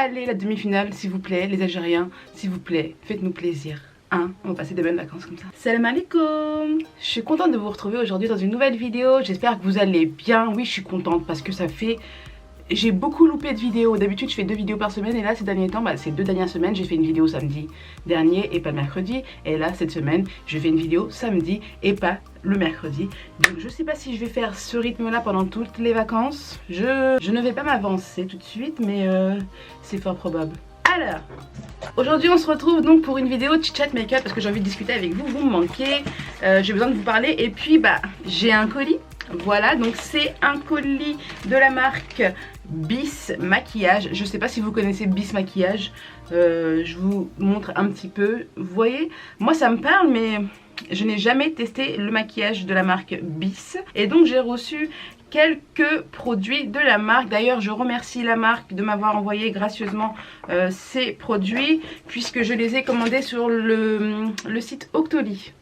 Allez, la demi-finale, s'il vous plaît, les Algériens, s'il vous plaît, faites-nous plaisir. Hein, on va passer des bonnes vacances comme ça. Salam alaikum. Je suis contente de vous retrouver aujourd'hui dans une nouvelle vidéo. J'espère que vous allez bien. Oui, je suis contente parce que ça fait... J'ai beaucoup loupé de vidéos. D'habitude, je fais 2 vidéos par semaine. Et là, ces derniers temps, ces 2 dernières semaines, j'ai fait une vidéo samedi dernier et pas le mercredi. Et là, cette semaine, je fais une vidéo samedi et pas le mercredi. Donc, je sais pas si je vais faire ce rythme-là pendant toutes les vacances. Je ne vais pas m'avancer tout de suite, mais c'est fort probable. Alors, aujourd'hui on se retrouve donc pour une vidéo chit-chat make-up parce que j'ai envie de discuter avec vous, vous me manquez, j'ai besoin de vous parler et puis j'ai un colis, voilà, donc c'est un colis de la marque Bis Maquillage. Je sais pas si vous connaissez Bis Maquillage, je vous montre un petit peu, vous voyez, moi ça me parle mais je n'ai jamais testé le maquillage de la marque Bis et donc j'ai reçu quelques produits de la marque. D'ailleurs je remercie la marque de m'avoir envoyé gracieusement ces produits puisque je les ai commandés sur le site Octoly.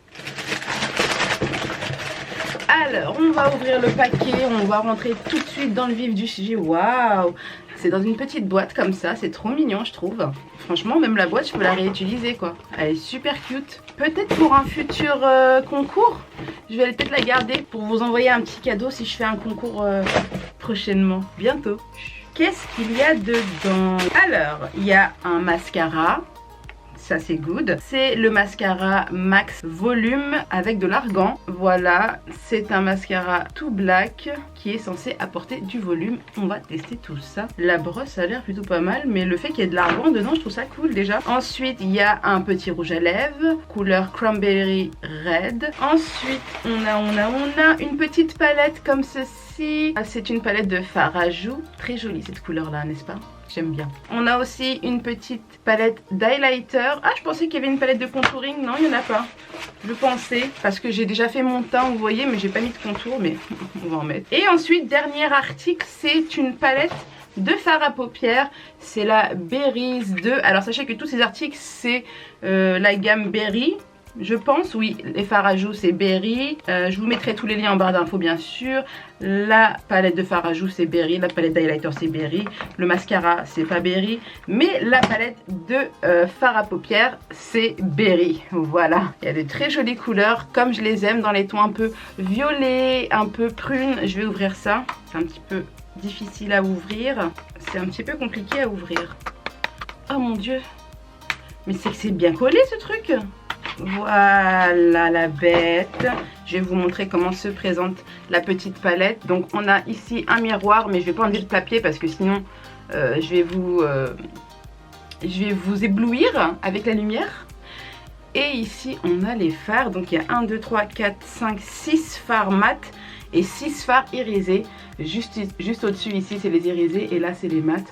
Alors on va ouvrir le paquet, on va rentrer tout de suite dans le vif du sujet. Waouh, c'est dans une petite boîte comme ça, c'est trop mignon je trouve. Franchement même la boîte je peux la réutiliser quoi. Elle est super cute. Peut-être pour un futur concours, je vais peut-être la garder pour vous envoyer un petit cadeau si je fais un concours prochainement, bientôt. Qu'est-ce qu'il y a dedans? Alors, il y a un mascara. Ça c'est good. C'est le mascara Max Volume avec de l'argan. Voilà, c'est un mascara tout black qui est censé apporter du volume. On va tester tout ça. La brosse a l'air plutôt pas mal, mais le fait qu'il y ait de l'argan dedans, je trouve ça cool déjà. Ensuite, il y a un petit rouge à lèvres, couleur Cranberry Red. Ensuite, on a une petite palette comme ceci. C'est une palette de fard à joues. Très jolie cette couleur là, n'est-ce pas? J'aime bien. On a aussi une petite palette d'highlighter. Ah, je pensais qu'il y avait une palette de contouring. Non, il n'y en a pas. Je pensais, parce que j'ai déjà fait mon teint, vous voyez, mais j'ai pas mis de contour, mais on va en mettre. Et ensuite, dernier article, c'est une palette de fard à paupières. C'est la Berries 2. Alors, sachez que tous ces articles, c'est la gamme Berry. Je pense, oui, les fards à joues c'est Berry. Je vous mettrai tous les liens en barre d'infos bien sûr. La palette de fard à joues c'est Berry. La palette d'highlighter c'est Berry. Le mascara c'est pas Berry. Mais la palette de fard à paupières c'est Berry. Voilà. Il y a de très jolies couleurs comme je les aime dans les tons un peu violets, un peu prunes. Je vais ouvrir ça. C'est un petit peu difficile à ouvrir. C'est un petit peu compliqué à ouvrir. Oh mon dieu. Mais c'est que c'est bien collé ce truc. Voilà la bête. Je vais vous montrer comment se présente la petite palette. Donc on a ici un miroir, mais je vais pas enlever le papier parce que sinon je vais vous éblouir avec la lumière. Et ici on a les fards. Donc il y a 1, 2, 3, 4, 5, 6 fards mat et 6 fards irisés. Juste au-dessus ici c'est les irisés et là c'est les mat.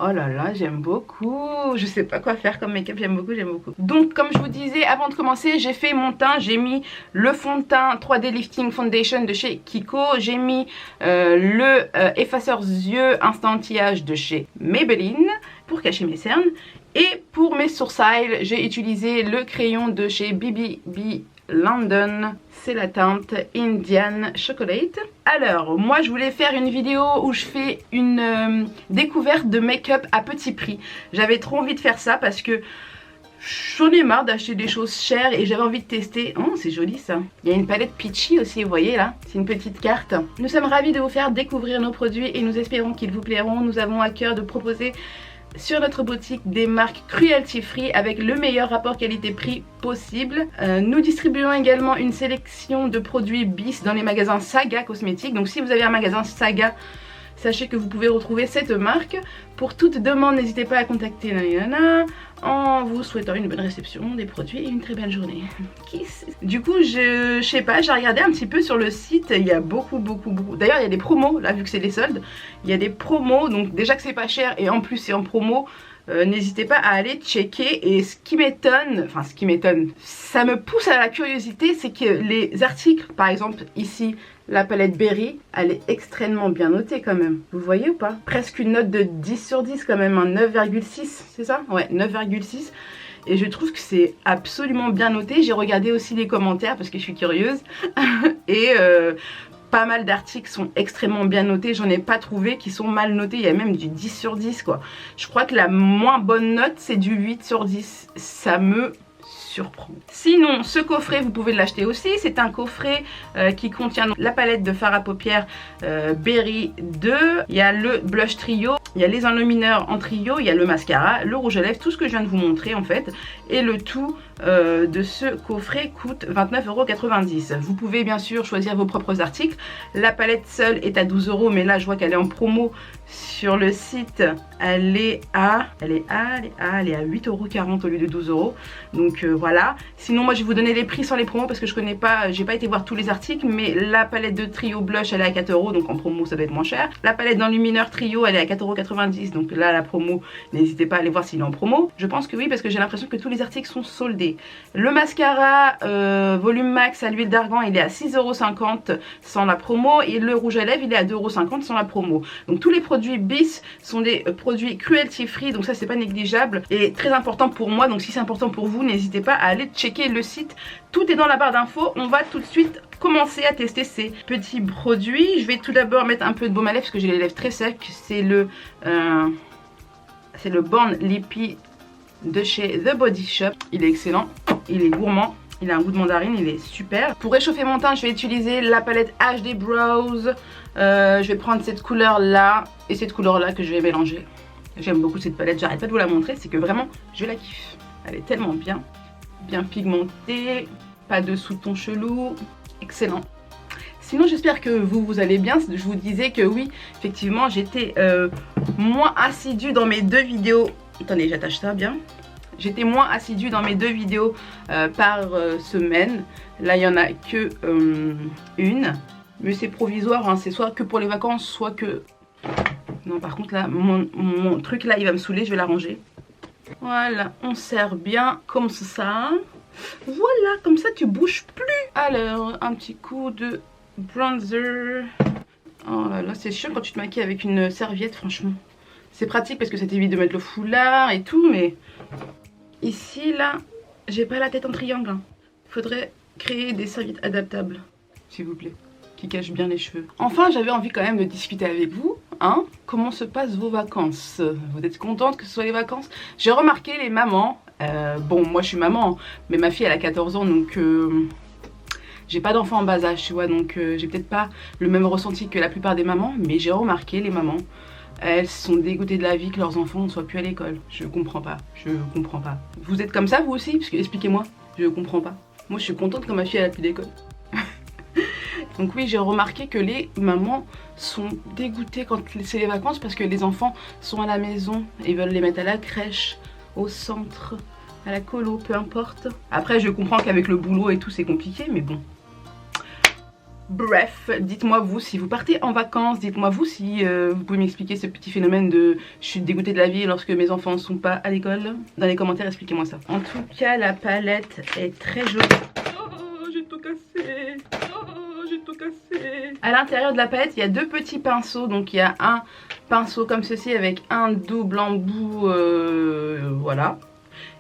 Oh là là, j'aime beaucoup. Je sais pas quoi faire comme make-up, j'aime beaucoup, j'aime beaucoup. Donc comme je vous disais avant de commencer, j'ai fait mon teint. J'ai mis le fond de teint 3D Lifting Foundation de chez Kiko. J'ai mis le effaceur yeux instant anti-âge de chez Maybelline pour cacher mes cernes. Et pour mes sourcils, j'ai utilisé le crayon de chez BBB London. C'est la teinte Indian Chocolate. Alors moi je voulais faire une vidéo où je fais une découverte de make-up à petit prix. J'avais trop envie de faire ça parce que j'en ai marre d'acheter des choses chères et j'avais envie de tester. Oh c'est joli ça. Il y a une palette Peachy aussi, vous voyez là. C'est une petite carte. Nous sommes ravis de vous faire découvrir nos produits et nous espérons qu'ils vous plairont. Nous avons à cœur de proposer sur notre boutique des marques cruelty free avec le meilleur rapport qualité-prix possible. Nous distribuons également une sélection de produits Bis dans les magasins Saga Cosmétiques. Donc si vous avez un magasin Saga, sachez que vous pouvez retrouver cette marque. Pour toute demande, n'hésitez pas à contacter Nana en vous souhaitant une bonne réception des produits et une très belle journée. Du coup, je sais pas, j'ai regardé un petit peu sur le site, il y a beaucoup. D'ailleurs, il y a des promos, là, vu que c'est les soldes. Il y a des promos, donc déjà que c'est pas cher et en plus c'est en promo. N'hésitez pas à aller checker. Et ce qui m'étonne, ça me pousse à la curiosité, c'est que les articles, par exemple ici la palette Berry, elle est extrêmement bien notée quand même. Vous voyez ou pas? Presque une note de 10 sur 10 quand même, un 9,6, c'est ça? Ouais, 9,6. Et je trouve que c'est absolument bien noté. J'ai regardé aussi les commentaires parce que je suis curieuse. Et pas mal d'articles sont extrêmement bien notés. J'en ai pas trouvé qui sont mal notés. Il y a même du 10 sur 10 quoi. Je crois que la moins bonne note c'est du 8 sur 10. Ça me surprend. Sinon, ce coffret, vous pouvez l'acheter aussi. C'est un coffret qui contient donc la palette de fard à paupières Berry 2. Il y a le blush trio, il y a les enlumineurs en trio, il y a le mascara, le rouge à lèvres, tout ce que je viens de vous montrer en fait. Et le tout de ce coffret coûte 29,90 €. Vous pouvez bien sûr choisir vos propres articles. La palette seule est à 12 €, mais là je vois qu'elle est en promo sur le site. Elle est à 8,40 € au lieu de 12 €. Donc voilà. Sinon moi je vais vous donner les prix sans les promos parce que je connais pas, j'ai pas été voir tous les articles, mais la palette de trio blush elle est à 4 €, donc en promo ça doit être moins cher. La palette d'enlumineur trio elle est à 4,90 €, donc là la promo, n'hésitez pas à aller voir s'il est en promo. Je pense que oui parce que j'ai l'impression que tous les articles sont soldés. Le mascara volume max à l'huile d'argan il est à 6,50 € sans la promo, et le rouge à lèvres il est à 2,50 € sans la promo. Donc tous les produits Bis sont des produits cruelty free, donc ça c'est pas négligeable et très important pour moi. Donc si c'est important pour vous, n'hésitez pas à aller checker le site, tout est dans la barre d'infos. On va tout de suite commencer à tester ces petits produits. Je vais tout d'abord mettre un peu de baume à lèvres parce que j'ai les lèvres très secs. C'est le Born Lippy de chez The Body Shop. Il est excellent, il est gourmand, il a un goût de mandarine, il est super. Pour réchauffer mon teint, je vais utiliser la palette HD Brows. Je vais prendre cette couleur là et cette couleur là que je vais mélanger. J'aime beaucoup cette palette, j'arrête pas de vous la montrer, c'est que vraiment je la kiffe. Elle est tellement bien, bien pigmentée, pas de sous-ton chelou, excellent. Sinon j'espère que vous allez bien. Je vous disais que oui, effectivement j'étais moins assidue dans mes 2 vidéos. Attendez, j'attache ça bien. J'étais moins assidue dans mes 2 vidéos par semaine. Là il n'y en a que une. Mais c'est provisoire, hein. C'est soit que pour les vacances, soit que... Non par contre là, mon truc là il va me saouler, je vais l'arranger. Voilà, on serre bien comme ça. Voilà, comme ça tu bouges plus. Alors, un petit coup de bronzer. Oh là là, c'est chiant quand tu te maquilles avec une serviette, franchement. C'est pratique parce que ça t'évite de mettre le foulard et tout, mais... Ici, là, j'ai pas la tête en triangle. Hein. Faudrait créer des serviettes adaptables, s'il vous plaît, qui cachent bien les cheveux. Enfin, j'avais envie quand même de discuter avec vous. Hein, comment se passent vos vacances? Vous êtes contente que ce soit les vacances? J'ai remarqué les mamans, bon moi je suis maman, mais ma fille elle a 14 ans donc j'ai pas d'enfant en bas âge tu vois, donc j'ai peut-être pas le même ressenti que la plupart des mamans, mais j'ai remarqué les mamans, elles sont dégoûtées de la vie que leurs enfants ne soient plus à l'école. Je comprends pas, je comprends pas. Vous êtes comme ça vous aussi? Parce que expliquez-moi, je comprends pas. Moi je suis contente que ma fille elle a plus d'école. Donc oui, j'ai remarqué que les mamans sont dégoûtées quand c'est les vacances parce que les enfants sont à la maison et veulent les mettre à la crèche, au centre, à la colo, peu importe. Après, je comprends qu'avec le boulot et tout, c'est compliqué, mais bon. Bref, dites-moi vous si vous partez en vacances, dites-moi vous si vous pouvez m'expliquer ce petit phénomène de je suis dégoûtée de la vie lorsque mes enfants ne sont pas à l'école. Dans les commentaires, expliquez-moi ça. En tout cas, la palette est très jolie. Oh, j'ai tout cassé. Tout cassé. À l'intérieur de la palette il y a 2 petits pinceaux, donc il y a un pinceau comme ceci avec un double embout voilà,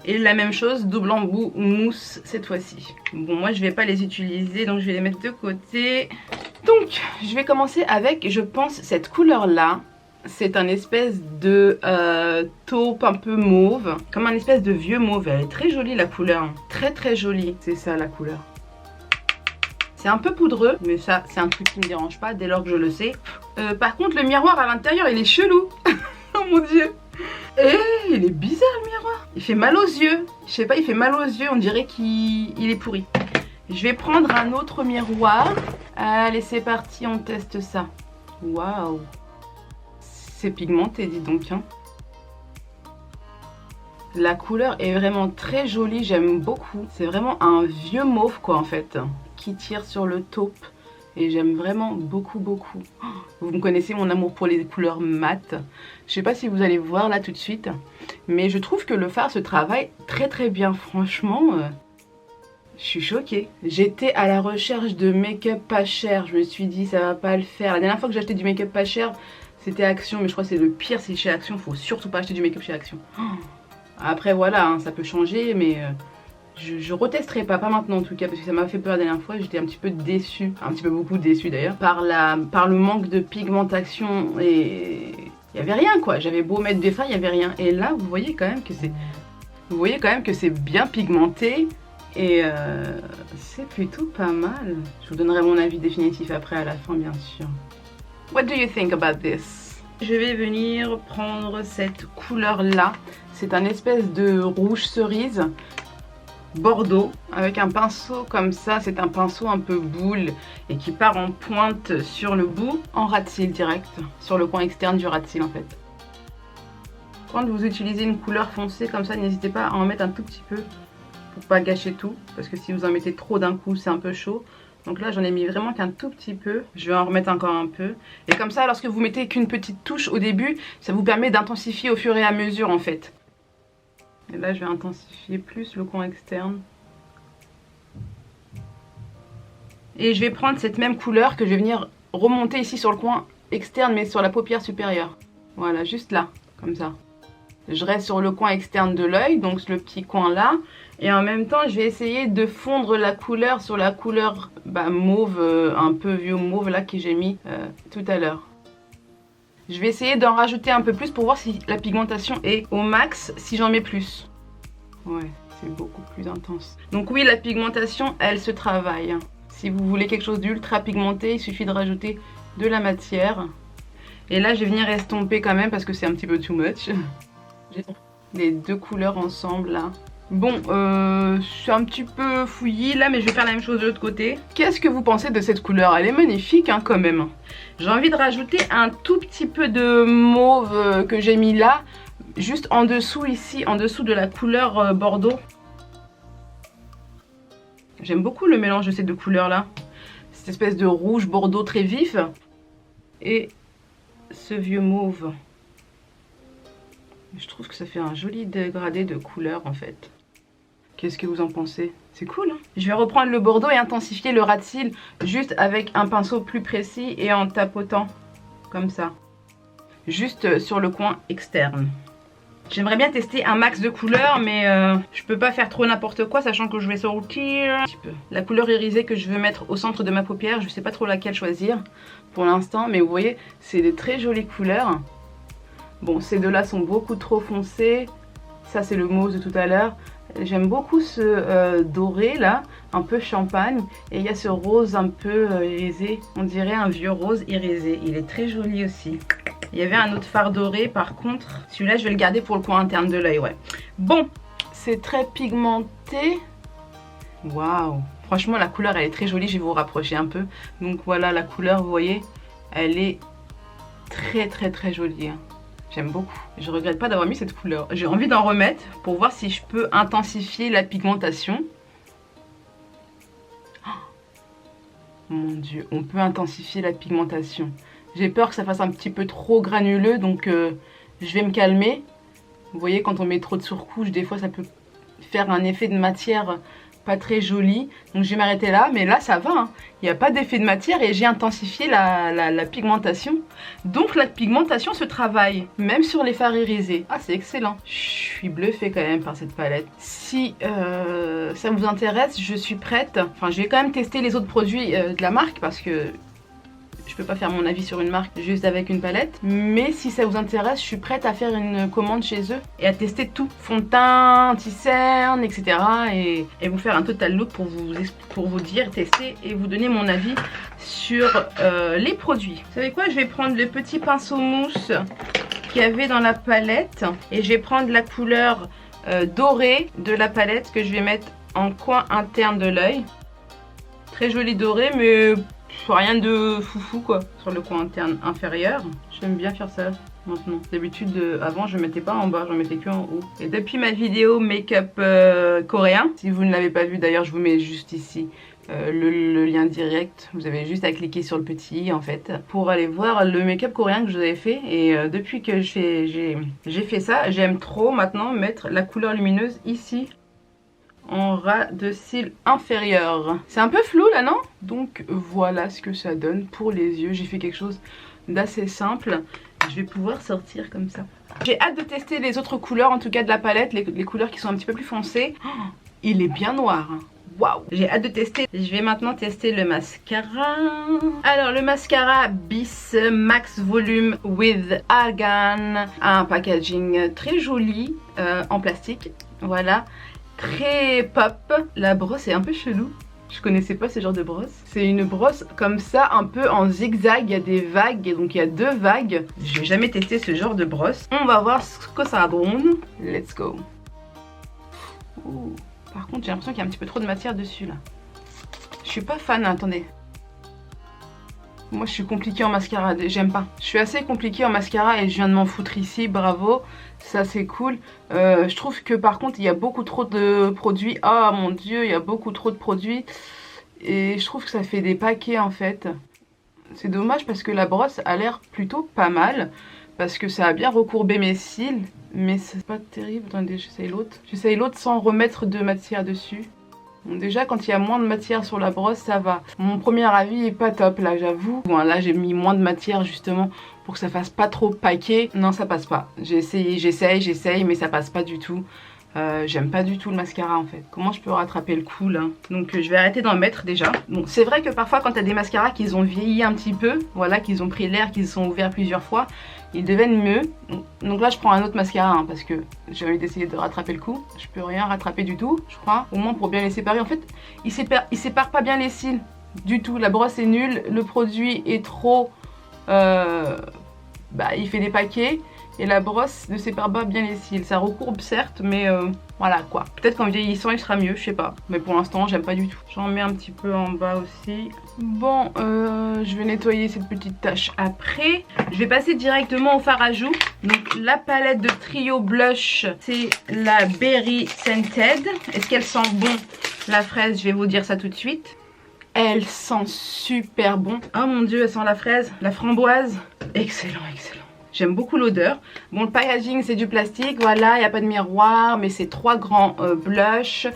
et la même chose double embout mousse cette fois-ci. Bon moi je vais pas les utiliser donc je vais les mettre de côté. Donc je vais commencer avec, je pense, cette couleur là. C'est un espèce de taupe un peu mauve, comme un espèce de vieux mauve. Elle est très jolie la couleur, très très jolie. C'est ça la couleur. C'est un peu poudreux, mais ça c'est un truc qui me dérange pas dès lors que je le sais. Par contre le miroir à l'intérieur il est chelou. Oh mon dieu. Il est bizarre le miroir. Il fait mal aux yeux. Je sais pas, il fait mal aux yeux, on dirait qu'il est pourri. Je vais prendre un autre miroir. Allez c'est parti, on teste ça. Waouh. C'est pigmenté dis donc hein. La couleur est vraiment très jolie, j'aime beaucoup. C'est vraiment un vieux mauve quoi en fait, qui tire sur le taupe. Et j'aime vraiment beaucoup beaucoup. Vous me connaissez mon amour pour les couleurs mat. Je sais pas si vous allez voir là tout de suite. Mais je trouve que le fard se travaille très très bien. Franchement, je suis choquée. J'étais à la recherche de make-up pas cher. Je me suis dit ça va pas le faire. La dernière fois que j'ai acheté du make-up pas cher, c'était Action. Mais je crois que c'est le pire, c'est chez Action. Faut surtout pas acheter du make-up chez Action. Après voilà, hein, ça peut changer. Mais Je retesterai pas maintenant en tout cas, parce que ça m'a fait peur la dernière fois. J'étais un petit peu déçue, un petit peu beaucoup déçue d'ailleurs, par le manque de pigmentation, et il y avait rien quoi. J'avais beau mettre des fards, il y avait rien. Et là vous voyez quand même que c'est bien pigmenté. Et c'est plutôt pas mal. Je vous donnerai mon avis définitif après à la fin bien sûr. What do you think about this? Je vais venir prendre cette couleur là. C'est un espèce de rouge cerise bordeaux avec un pinceau comme ça. C'est un pinceau un peu boule et qui part en pointe sur le bout, en ras de cils direct, sur le coin externe du ras de cils en fait. Quand vous utilisez une couleur foncée comme ça, n'hésitez pas à en mettre un tout petit peu pour pas gâcher tout, parce que si vous en mettez trop d'un coup c'est un peu chaud. Donc là j'en ai mis vraiment qu'un tout petit peu, je vais en remettre encore un peu. Et comme ça lorsque vous mettez qu'une petite touche au début, ça vous permet d'intensifier au fur et à mesure en fait. Et là je vais intensifier plus le coin externe. Et je vais prendre cette même couleur que je vais venir remonter ici sur le coin externe mais sur la paupière supérieure. Voilà, juste là, comme ça. Je reste sur le coin externe de l'œil, donc le petit coin là. Et en même temps, je vais essayer de fondre la couleur sur la couleur mauve, un peu vieux mauve là que j'ai mis tout à l'heure. Je vais essayer d'en rajouter un peu plus pour voir si la pigmentation est au max, si j'en mets plus. Ouais, c'est beaucoup plus intense. Donc oui, la pigmentation, elle se travaille. Si vous voulez quelque chose d'ultra pigmenté, il suffit de rajouter de la matière. Et là, je vais venir estomper quand même parce que c'est un petit peu too much. J'ai les deux couleurs ensemble là. Bon, je suis un petit peu fouillis là, mais je vais faire la même chose de l'autre côté. Qu'est-ce que vous pensez de cette couleur? Elle est magnifique hein, quand même. J'ai envie de rajouter un tout petit peu de mauve que j'ai mis là, juste en dessous ici, en dessous de la couleur bordeaux. J'aime beaucoup le mélange de ces deux couleurs là. Cette espèce de rouge bordeaux très vif et ce vieux mauve. Je trouve que ça fait un joli dégradé de couleurs en fait. Qu'est-ce que vous en pensez? C'est cool hein. Je vais reprendre le bordeaux et intensifier le ras de cils juste avec un pinceau plus précis et en tapotant comme ça. Juste sur le coin externe. J'aimerais bien tester un max de couleurs mais je peux pas faire trop n'importe quoi sachant que je vais sortir un petit peu. La couleur irisée que je veux mettre au centre de ma paupière, je sais pas trop laquelle choisir pour l'instant, mais vous voyez c'est des très jolies couleurs. Bon, ces deux-là sont beaucoup trop foncés. Ça, c'est le mauve de tout à l'heure. J'aime beaucoup ce doré, là, un peu champagne. Et il y a ce rose un peu irisé. On dirait un vieux rose irisé. Il est très joli aussi. Il y avait un autre fard doré, par contre. Celui-là, je vais le garder pour le coin interne de l'œil, ouais. Bon, c'est très pigmenté. Waouh! Franchement, la couleur, elle est très jolie. Je vais vous rapprocher un peu. Donc voilà, la couleur, vous voyez, elle est très, très, très jolie, hein. J'aime beaucoup. Je regrette pas d'avoir mis cette couleur. J'ai envie d'en remettre pour voir si je peux intensifier la pigmentation. Oh, mon dieu, on peut intensifier la pigmentation. J'ai peur que ça fasse un petit peu trop granuleux, donc je vais me calmer. Vous voyez, quand on met trop de surcouche, des fois ça peut faire un effet de matière pas très joli. Donc je vais m'arrêter là, mais là ça va, hein. Il n'y a pas d'effet de matière et j'ai intensifié la pigmentation. Donc la pigmentation se travaille, même sur les fards irisés. Ah, c'est excellent. Je suis bluffée quand même par cette palette. Si ça vous intéresse, je suis prête. Enfin, je vais quand même tester les autres produits de la marque parce que je peux pas faire mon avis sur une marque juste avec une palette. Mais si ça vous intéresse, je suis prête à faire une commande chez eux et à tester tout. Fond de teint, anti-cerne, etc. Et vous faire un total look pour vous dire, tester et vous donner mon avis sur les produits. Vous savez quoi? Je vais prendre le petit pinceau mousse qu'il y avait dans la palette. Et je vais prendre la couleur dorée de la palette que je vais mettre en coin interne de l'œil. Très joli doré, mais rien de foufou quoi, sur le coin interne inférieur. J'aime bien faire ça maintenant. D'habitude, avant je mettais pas en bas, j'en mettais que en haut. Et depuis ma vidéo make-up coréen, si vous ne l'avez pas vu d'ailleurs, je vous mets juste ici le lien direct. Vous avez juste à cliquer sur le petit i en fait pour aller voir le make-up coréen que je vous avais fait. Et depuis que j'ai fait ça, j'aime trop maintenant mettre la couleur lumineuse ici en ras de cils inférieur. C'est un peu flou là, non? Donc voilà ce que ça donne pour les yeux. J'ai fait quelque chose d'assez simple. Je vais pouvoir sortir comme ça. J'ai hâte de tester les autres couleurs, en tout cas de la palette, les couleurs qui sont un petit peu plus foncées. Oh, il est bien noir. Waouh, j'ai hâte de tester. Je vais maintenant tester le mascara. Alors le mascara Bis Max Volume with Argan. Un packaging très joli en plastique. Voilà, très pop. La brosse est un peu chelou. Je connaissais pas ce genre de brosse. C'est une brosse comme ça, un peu en zigzag. Il y a des vagues, et donc il y a 2 vagues. Je n'ai jamais testé ce genre de brosse. On va voir ce que ça donne. Let's go. Ouh. Par contre, j'ai l'impression qu'il y a un petit peu trop de matière dessus là. Je suis pas fan, attendez. Moi, je suis compliquée en mascara, j'aime pas. Je suis assez compliquée en mascara et je viens de m'en foutre ici, bravo. Ça, c'est cool. Je trouve que par contre, il y a beaucoup trop de produits. Oh mon dieu, il y a beaucoup trop de produits. Et je trouve que ça fait des paquets en fait. C'est dommage parce que la brosse a l'air plutôt pas mal. Parce que ça a bien recourbé mes cils. Mais c'est pas terrible. Attendez, j'essaye l'autre. J'essaye l'autre sans remettre de matière dessus. Bon, déjà, quand il y a moins de matière sur la brosse, ça va. Mon premier avis est pas top, là, j'avoue. Bon, là, j'ai mis moins de matière, justement, pour que ça fasse pas trop paquet. Non, ça passe pas. J'ai essayé, j'essaye, mais ça passe pas du tout. J'aime pas du tout le mascara en fait. Comment je peux rattraper le coup là? Donc je vais arrêter d'en mettre déjà. Bon, c'est vrai que parfois quand t'as des mascaras qui ont vieilli un petit peu, voilà, qu'ils ont pris l'air, qu'ils sont ouverts plusieurs fois, ils deviennent mieux. Donc là je prends un autre mascara hein, parce que j'ai envie d'essayer de rattraper le coup. Je peux rien rattraper du tout, je crois. Au moins pour bien les séparer. En fait, ils séparent pas bien les cils du tout. La brosse est nulle, le produit est trop... il fait des paquets. Et la brosse ne sépare pas bien les cils. Ça recourbe certes, mais voilà quoi. Peut-être qu'en vieillissant il sera mieux, je sais pas. Mais pour l'instant j'aime pas du tout. J'en mets un petit peu en bas aussi. Bon, je vais nettoyer cette petite tache après. Je vais passer directement au fard à joues. Donc la palette de Trio Blush, c'est la Berry Scented. Est-ce qu'elle sent bon la fraise? Je vais vous dire ça tout de suite. Elle sent super bon. Oh mon dieu, elle sent la fraise, la framboise. Excellent, excellent. J'aime beaucoup l'odeur. Bon, le packaging c'est du plastique, voilà, il n'y a pas de miroir, mais c'est 3 grands blushs,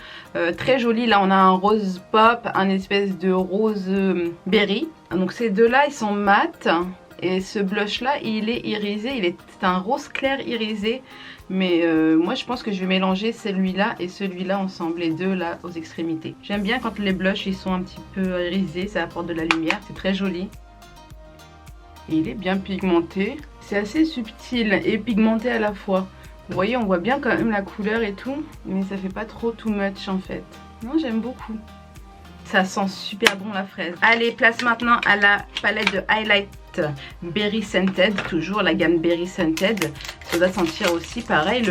très jolis. Là on a un rose pop, un espèce de rose berry. Donc ces deux-là ils sont mat, et ce blush là il est irisé, c'est un rose clair irisé. Mais moi je pense que je vais mélanger celui-là et celui-là ensemble, les deux là aux extrémités. J'aime bien quand les blushs ils sont un petit peu irisés, ça apporte de la lumière, c'est très joli. Et il est bien pigmenté. C'est assez subtil et pigmenté à la fois. Vous voyez, on voit bien quand même la couleur et tout, mais ça fait pas trop too much en fait. Non, j'aime beaucoup. Ça sent super bon la fraise. Allez, place maintenant à la palette de highlight Berry Scented. Toujours la gamme Berry Scented. Ça doit sentir aussi pareil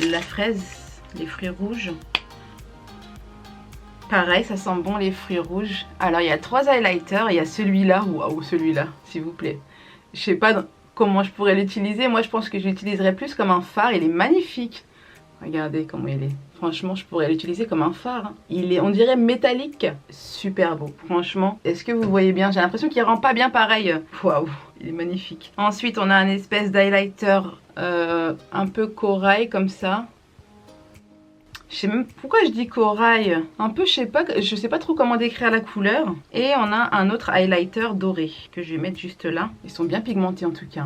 la fraise, les fruits rouges. Pareil, ça sent bon les fruits rouges. Alors il y a 3 highlighters, il y a celui-là, waouh celui-là, s'il vous plaît. Je sais pas comment je pourrais l'utiliser, moi je pense que je l'utiliserais plus comme un fard, il est magnifique. Regardez comment il est, franchement je pourrais l'utiliser comme un phare. Hein. Il est, on dirait métallique, super beau, franchement. Est-ce que vous voyez bien? J'ai l'impression qu'il rend pas bien pareil. Waouh, il est magnifique. Ensuite on a un espèce d'highlighter un peu corail comme ça. Je sais même pourquoi je dis corail. Un peu, je sais pas trop comment décrire la couleur. Et on a un autre highlighter doré que je vais mettre juste là. Ils sont bien pigmentés en tout cas.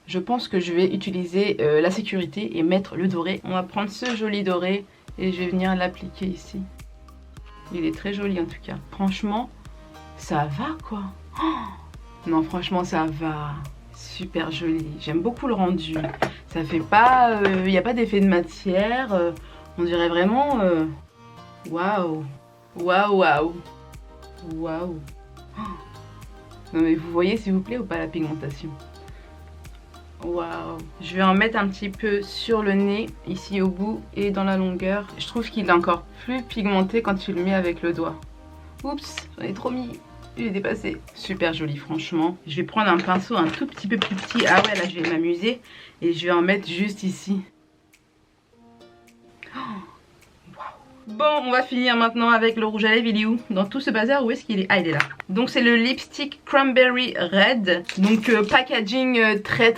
Je pense que je vais utiliser la sécurité et mettre le doré. On va prendre ce joli doré et je vais venir l'appliquer ici. Il est très joli en tout cas. Franchement, ça va quoi. Oh non, franchement, ça va. Super joli. J'aime beaucoup le rendu. Ça fait pas... Il n'y a pas d'effet de matière. On dirait vraiment... Waouh. Waouh, waouh. Waouh. Non mais vous voyez s'il vous plaît ou pas la pigmentation? Waouh. Je vais en mettre un petit peu sur le nez, ici au bout et dans la longueur. Je trouve qu'il est encore plus pigmenté quand tu le mets avec le doigt. Oups, j'en ai trop mis. Il est dépassé. Super joli franchement. Je vais prendre un pinceau un tout petit peu plus petit. Ah ouais, là je vais m'amuser. Et je vais en mettre juste ici. Bon, on va finir maintenant avec le rouge à lèvres. Il est où? Dans tout ce bazar, où est-ce qu'il est? Ah, il est là. Donc c'est le lipstick Cranberry Red. Donc packaging très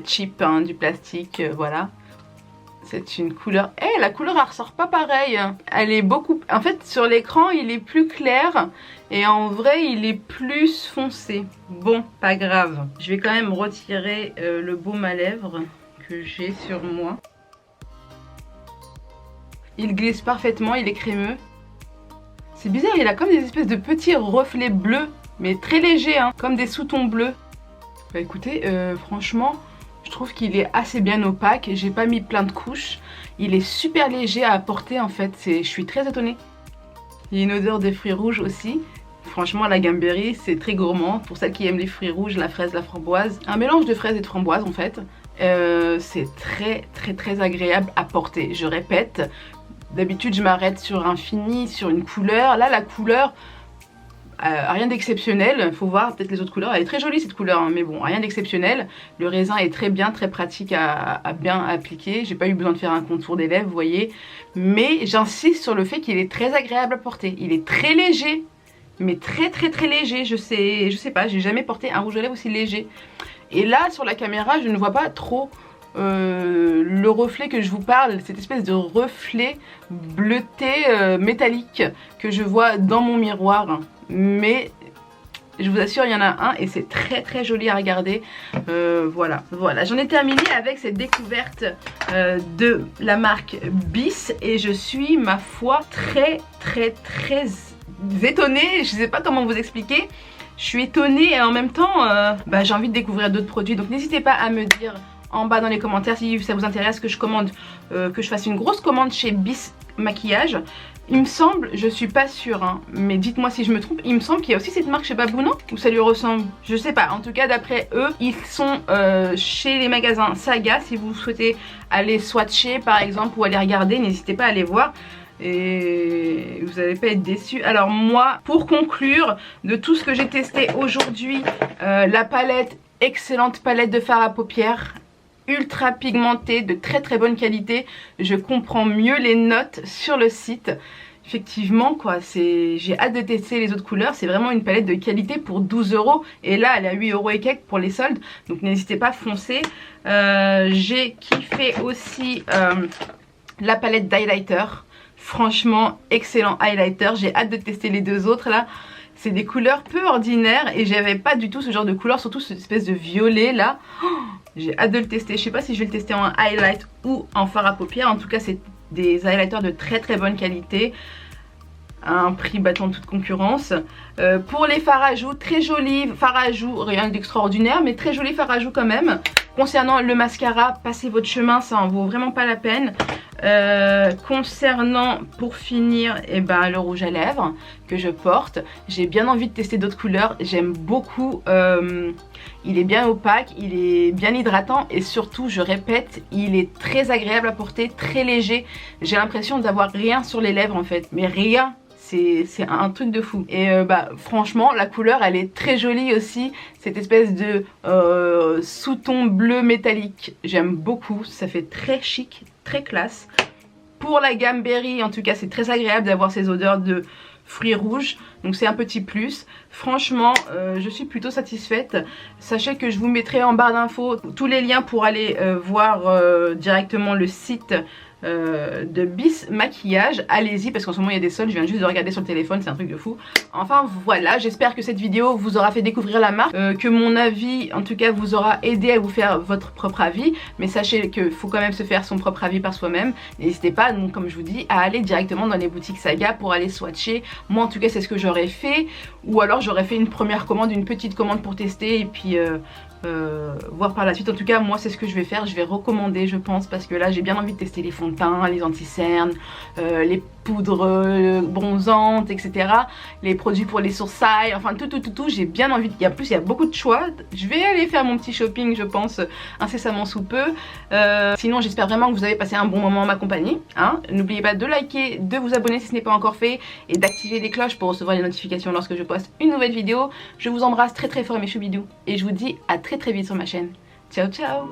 cheap, hein, du plastique, voilà. C'est une couleur... Eh, la couleur elle ressort pas pareil. Elle est beaucoup... En fait sur l'écran il est plus clair. Et en vrai il est plus foncé. Bon, pas grave. Je vais quand même retirer le baume à lèvres que j'ai sur moi. Il glisse parfaitement, il est crémeux. C'est bizarre, il a comme des espèces de petits reflets bleus, mais très légers, hein, comme des sous-tons bleus. Bah écoutez, franchement, je trouve qu'il est assez bien opaque. J'ai pas mis plein de couches. Il est super léger à porter en fait. Je suis très étonnée. Il y a une odeur de fruits rouges aussi. Franchement, la gamme Berry, c'est très gourmand. Pour celles qui aiment les fruits rouges, la fraise, la framboise. Un mélange de fraises et de framboise en fait. C'est très agréable à porter. Je répète, d'habitude je m'arrête sur un fini, sur une couleur. Là, la couleur, rien d'exceptionnel. Faut voir peut-être les autres couleurs. Elle est très jolie cette couleur, hein, mais bon, rien d'exceptionnel. Le raisin est très bien, très pratique à bien appliquer. J'ai pas eu besoin de faire un contour des lèvres, vous voyez. Mais j'insiste sur le fait qu'il est très agréable à porter. Il est très léger, mais très léger. Je sais pas, j'ai jamais porté un rouge à lèvres aussi léger. Et là, sur la caméra, je ne vois pas trop le reflet que je vous parle, cette espèce de reflet bleuté métallique que je vois dans mon miroir. Mais je vous assure, il y en a un et c'est très joli à regarder. Voilà, j'en ai terminé avec cette découverte de la marque Bis et je suis, ma foi, très étonnée. Je sais pas comment vous expliquer. Je suis étonnée et en même temps, j'ai envie de découvrir d'autres produits. Donc n'hésitez pas à me dire en bas dans les commentaires si ça vous intéresse que je commande, que je fasse une grosse commande chez Bis Maquillage. Il me semble, je suis pas sûre, hein, mais dites-moi si je me trompe, il me semble qu'il y a aussi cette marque chez Babou, non? Ou ça lui ressemble? Je sais pas, en tout cas d'après eux, ils sont chez les magasins Saga. Si vous souhaitez aller swatcher par exemple ou aller regarder, n'hésitez pas à aller voir. Et vous n'allez pas être déçus. Alors moi, pour conclure de tout ce que j'ai testé aujourd'hui, la palette, excellente palette de fard à paupières, ultra pigmentée, de très bonne qualité. Je comprends mieux les notes sur le site. Effectivement quoi, j'ai hâte de tester les autres couleurs. C'est vraiment une palette de qualité pour 12 € et là elle est à 8 € et quelques pour les soldes. Donc n'hésitez pas, foncez. J'ai kiffé aussi la palette d'highlighter. Franchement, excellent highlighter. J'ai hâte de tester les deux autres là. C'est des couleurs peu ordinaires et j'avais pas du tout ce genre de couleur, surtout cette espèce de violet là. Oh, j'ai hâte de le tester. Je sais pas si je vais le tester en highlight ou en fard à paupières. En tout cas, c'est des highlighters de très bonne qualité. À un prix battant toute concurrence. Pour les fards à joues, très joli fard à joues, rien d'extraordinaire, mais très joli fard à joues quand même. Concernant le mascara, passez votre chemin, ça en vaut vraiment pas la peine. Concernant, pour finir, le rouge à lèvres que je porte, j'ai bien envie de tester d'autres couleurs. J'aime beaucoup, il est bien opaque, il est bien hydratant et surtout, je répète, il est très agréable à porter, très léger. J'ai l'impression d'avoir rien sur les lèvres en fait, mais rien. C'est un truc de fou. Et franchement, la couleur, elle est très jolie aussi. Cette espèce de sous-ton bleu métallique. J'aime beaucoup. Ça fait très chic, très classe. Pour la gamme Berry, en tout cas, c'est très agréable d'avoir ces odeurs de fruits rouges. Donc c'est un petit plus. Franchement, je suis plutôt satisfaite. Sachez que je vous mettrai en barre d'infos tous les liens pour aller voir directement le site de Bis Maquillage. Allez-y parce qu'en ce moment il y a des soldes, je viens juste de regarder sur le téléphone, c'est un truc de fou. Enfin voilà, j'espère que cette vidéo vous aura fait découvrir la marque, que mon avis en tout cas vous aura aidé à vous faire votre propre avis. Mais sachez qu'il faut quand même se faire son propre avis par soi-même. N'hésitez pas, donc, comme je vous dis, à aller directement dans les boutiques Saga pour aller swatcher. Moi en tout cas c'est ce que j'aurais fait, ou alors j'aurais fait une première commande, une petite commande pour tester et puis voir par la suite. En tout cas moi c'est ce que je vais faire, je vais recommander je pense, parce que là j'ai bien envie de tester les fonds de teint, les anti-cernes, les poudres bronzantes, etc. Les produits pour les sourcils, enfin tout, j'ai bien envie, il y a beaucoup de choix. Je vais aller faire mon petit shopping je pense incessamment sous peu. Sinon j'espère vraiment que vous avez passé un bon moment en ma compagnie, hein. N'oubliez pas de liker, de vous abonner si ce n'est pas encore fait et d'activer les cloches pour recevoir les notifications lorsque je poste une nouvelle vidéo. Je vous embrasse très fort mes choubidous et je vous dis à très vite sur ma chaîne. Ciao ciao.